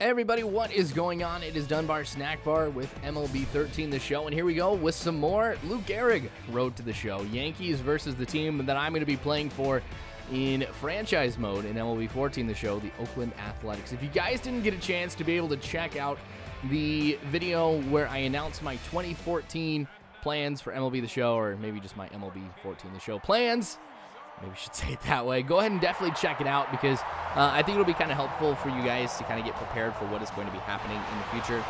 everybody, what is going on? It is Dunbar Snackbar with MLB 13 the show, and here we go with some more Lou Gehrig road to the show. Yankees versus the team that I'm going to be playing for in franchise mode in MLB 14 the show, the Oakland Athletics. If you guys didn't get a chance to be able to check out the video where I announced my 2014 plans for MLB the show, or maybe just my MLB 14 the show plans, maybe I should say it that way, go ahead and definitely check it out because I think it'll be kind of helpful for you guys to kind of get prepared for what is going to be happening in the future.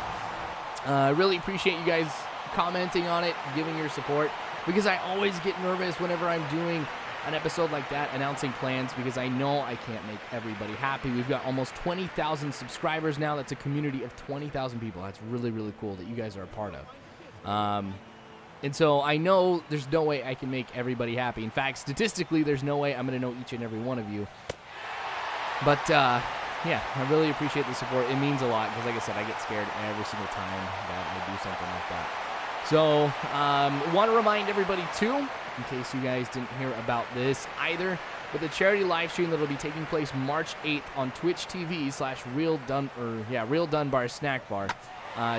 I really appreciate you guys commenting on it, giving your support, because I always get nervous whenever I'm doing an episode like that, announcing plans, because I know I can't make everybody happy. We've got almost 20,000 subscribers now. That's a community of 20,000 people. That's really, really cool that you guys are a part of. And so I know there's no way I can make everybody happy. In fact, statistically, there's no way I'm going to know each and every one of you. But, yeah, I really appreciate the support. It means a lot because, like I said, I get scared every single time that I do something like that. So, want to remind everybody, too, in case you guys didn't hear about this either, but the charity live stream that will be taking place March 8th on Twitch TV/Real Dunbar Snackbar.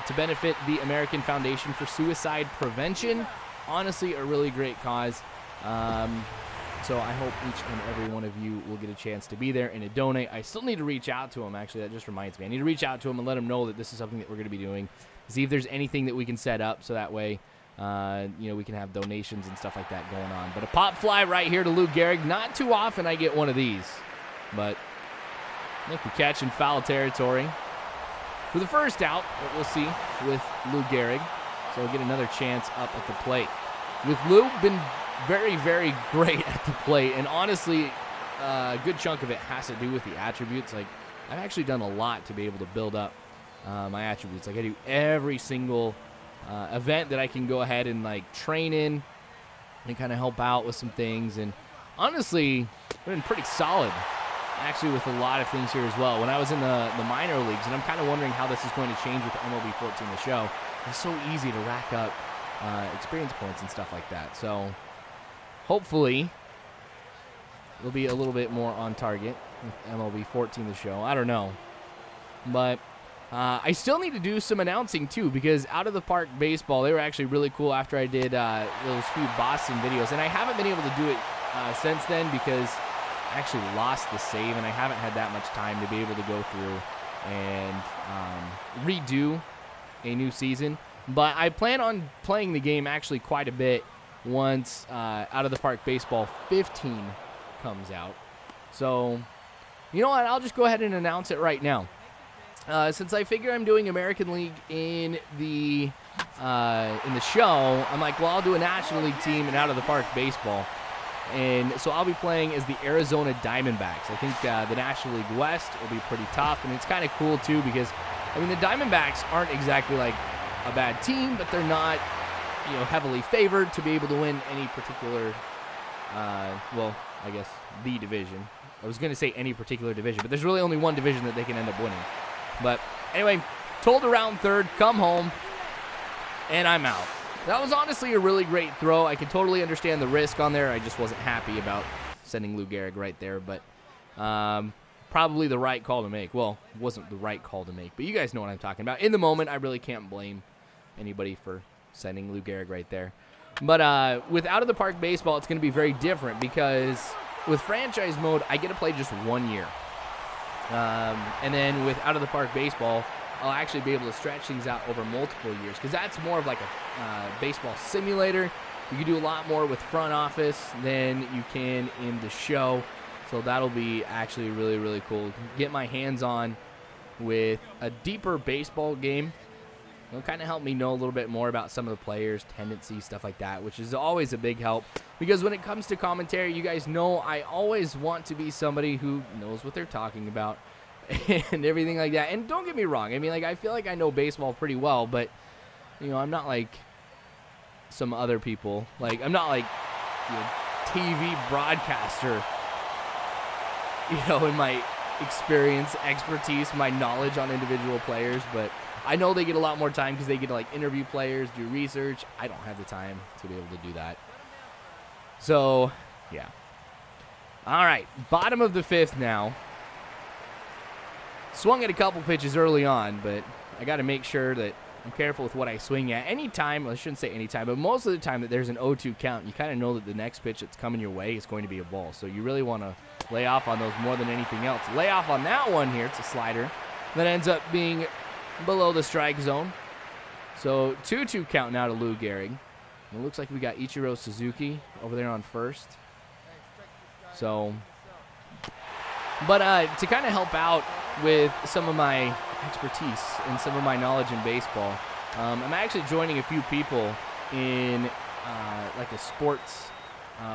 To benefit the American Foundation for Suicide Prevention. Honestly, a really great cause. So I hope each and every one of you will get a chance to be there and to donate. I still need to reach out to him, actually. That just reminds me. I need to reach out to him and let him know that this is something that we're going to be doing. See if there's anything that we can set up so that way, we can have donations and stuff like that going on. But a pop fly right here to Lou Gehrig. Not too often I get one of these. But make the catch in foul territory. For the first out, what we'll see with Lou Gehrig. So we'll get another chance up at the plate. With Lou, been very, very great at the plate. And honestly, a good chunk of it has to do with the attributes. Like, I've actually done a lot to be able to build up my attributes. Like, I do every single event that I can go ahead and, like, train in and kind of help out with some things. And honestly, I've been pretty solid, actually, with a lot of things here as well. When I was in the minor leagues, and I'm kind of wondering how this is going to change with the MLB 14 the show, it's so easy to rack up experience points and stuff like that. So hopefully it'll be a little bit more on target with MLB 14 the show. I don't know. But I still need to do some announcing too, because Out of the Park Baseball, they were actually really cool after I did those few Boston videos. And I haven't been able to do it since then because I actually lost the save, and I haven't had that much time to be able to go through and redo a new season. But I plan on playing the game actually quite a bit once Out of the Park Baseball 15 comes out. So, you know what? I'll just go ahead and announce it right now. Since I figure I'm doing American League in the show, I'm like, well, I'll do a National League team in Out of the Park Baseball. And so I'll be playing as the Arizona Diamondbacks. I think the National League West will be pretty tough, and it's kind of cool too because, I mean, the Diamondbacks aren't exactly like a bad team, but they're not, heavily favored to be able to win any particular, well, I guess the division. I was going to say any particular division, but there's really only one division that they can end up winning. But anyway, told around third, come home, and I'm out. That was honestly a really great throw. I could totally understand the risk on there. I just wasn't happy about sending Lou Gehrig right there, but probably the right call to make. Well, it wasn't the right call to make, but you guys know what I'm talking about. In the moment, I really can't blame anybody for sending Lou Gehrig right there. But with Out of the Park Baseball, it's going to be very different because with franchise mode, I get to play just 1 year. And then with Out of the Park Baseball, I'll actually be able to stretch things out over multiple years because that's more of like a baseball simulator. You can do a lot more with front office than you can in the show. So that'll be actually really, really cool. Get my hands on with a deeper baseball game. It'll kind of help me know a little bit more about some of the players, tendencies, stuff like that, which is always a big help. Because when it comes to commentary, you guys know I always want to be somebody who knows what they're talking about and everything like that. And don't get me wrong. I mean, like, I feel like I know baseball pretty well, but, I'm not like some other people. Like, I'm not like, TV broadcaster, in my experience, expertise, my knowledge on individual players. But I know they get a lot more time because they get to, like, interview players, do research. I don't have the time to be able to do that. So, yeah. All right, bottom of the fifth now. Swung at a couple pitches early on, but I got to make sure that I'm careful with what I swing at. Anytime, I shouldn't say anytime, but most of the time that there's an 0-2 count, you kind of know that the next pitch that's coming your way is going to be a ball. So you really want to lay off on those more than anything else. Lay off on that one here. It's a slider that ends up being below the strike zone. So 2-2 count now to Lou Gehrig. It looks like we got Ichiro Suzuki over there on first. So, but to kind of help out with some of my expertise and some of my knowledge in baseball, I'm actually joining a few people in like a sports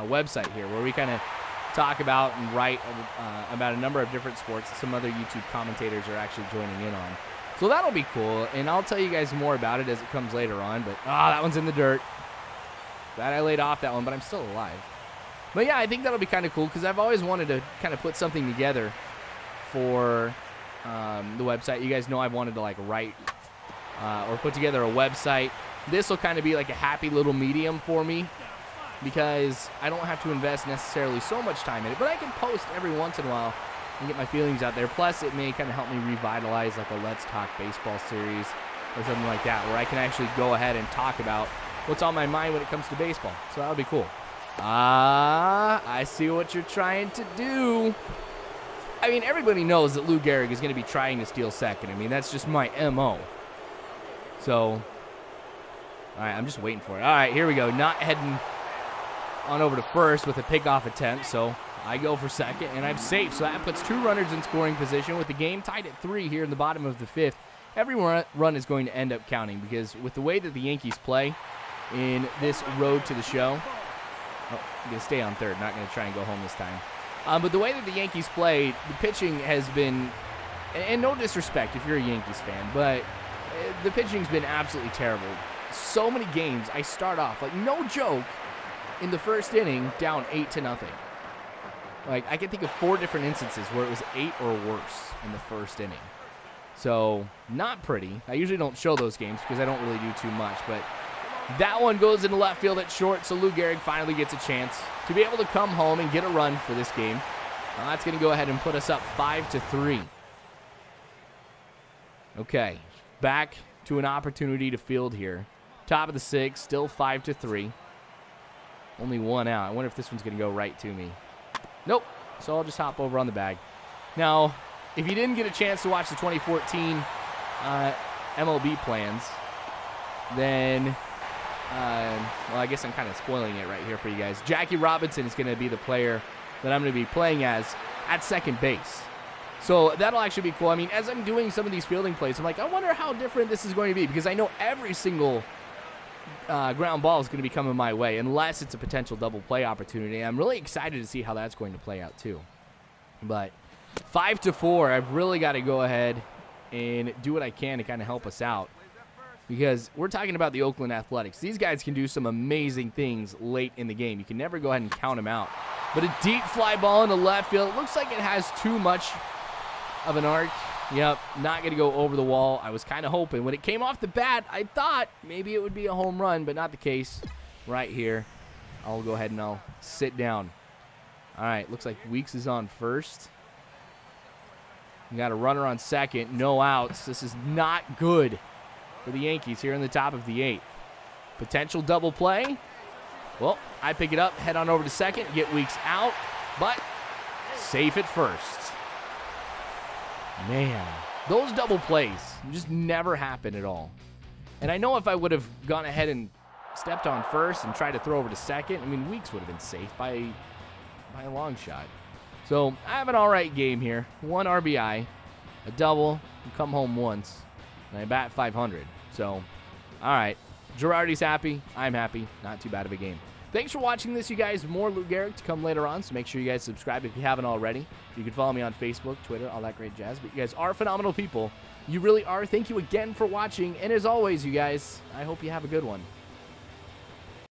website here where we kind of talk about and write about a number of different sports that some other YouTube commentators are actually joining in on. So that'll be cool, and I'll tell you guys more about it as it comes later on. But that one's in the dirt. Glad I laid off that one, but I'm still alive. But yeah, I think that'll be kind of cool because I've always wanted to kind of put something together for the website. You guys know I've wanted to like write or put together a website. This will kind of be like a happy little medium for me because I don't have to invest necessarily so much time in it, but I can post every once in a while and get my feelings out there. Plus, it may kind of help me revitalize like a Let's Talk Baseball series or something like that where I can actually go ahead and talk about what's on my mind when it comes to baseball. So that would be cool. I see what you're trying to do. I mean, everybody knows that Lou Gehrig is going to be trying to steal second. I mean, that's just my MO. So, all right, I'm just waiting for it. All right, here we go. Not heading on over to first with a pickoff attempt, so I go for second, and I'm safe. So that puts 2 runners in scoring position with the game tied at 3 here in the bottom of the 5th. Every run is going to end up counting because with the way that the Yankees play in this road to the show, I'm going to stay on third, not going to try and go home this time. But the way that the Yankees play, the pitching has been, and no disrespect if you're a Yankees fan, but the pitching's been absolutely terrible. So many games, I start off, like no joke, in the first inning, down 8-0. Like, I can think of 4 different instances where it was 8 or worse in the first inning. So, not pretty. I usually don't show those games because I don't really do too much, but that one goes into left field at short, so Lou Gehrig finally gets a chance to be able to come home and get a run for this game. That's going to go ahead and put us up 5-3. Okay, back to an opportunity to field here. Top of the 6th, still 5-3. Only 1 out. I wonder if this one's going to go right to me. Nope, so I'll just hop over on the bag. Now, if you didn't get a chance to watch the 2014 MLB plans, then well, I guess I'm kind of spoiling it right here for you guys. Jackie Robinson is going to be the player that I'm going to be playing as at second base. So that'll actually be cool. I mean, as I'm doing some of these fielding plays, I'm like, I wonder how different this is going to be because I know every single ground ball is going to be coming my way unless it's a potential double play opportunity. I'm really excited to see how that's going to play out too. But 5-4, I've really got to go ahead and do what I can to kind of help us out. Because we're talking about the Oakland Athletics. These guys can do some amazing things late in the game. You can never go ahead and count them out. But a deep fly ball into left field. It looks like it has too much of an arc. Yep, not going to go over the wall. I was kind of hoping. When it came off the bat, I thought maybe it would be a home run, but not the case right here. I'll go ahead and I'll sit down. All right, looks like Weeks is on first. We got a runner on second. No outs. This is not good for the Yankees here in the top of the 8th. Potential double play. Well, I pick it up, head on over to second, get Weeks out, but safe at first. Man, those double plays just never happen at all. And I know if I would have gone ahead and stepped on first and tried to throw over to second, I mean, Weeks would have been safe by a long shot. So I have an all right game here. 1 RBI, a double, and come home once, and I bat 500. So, all right. Girardi's happy. I'm happy. Not too bad of a game. Thanks for watching this, you guys. More Lou Gehrig to come later on, so make sure you guys subscribe if you haven't already. You can follow me on Facebook, Twitter, all that great jazz. But you guys are phenomenal people. You really are. Thank you again for watching. And as always, you guys, I hope you have a good one.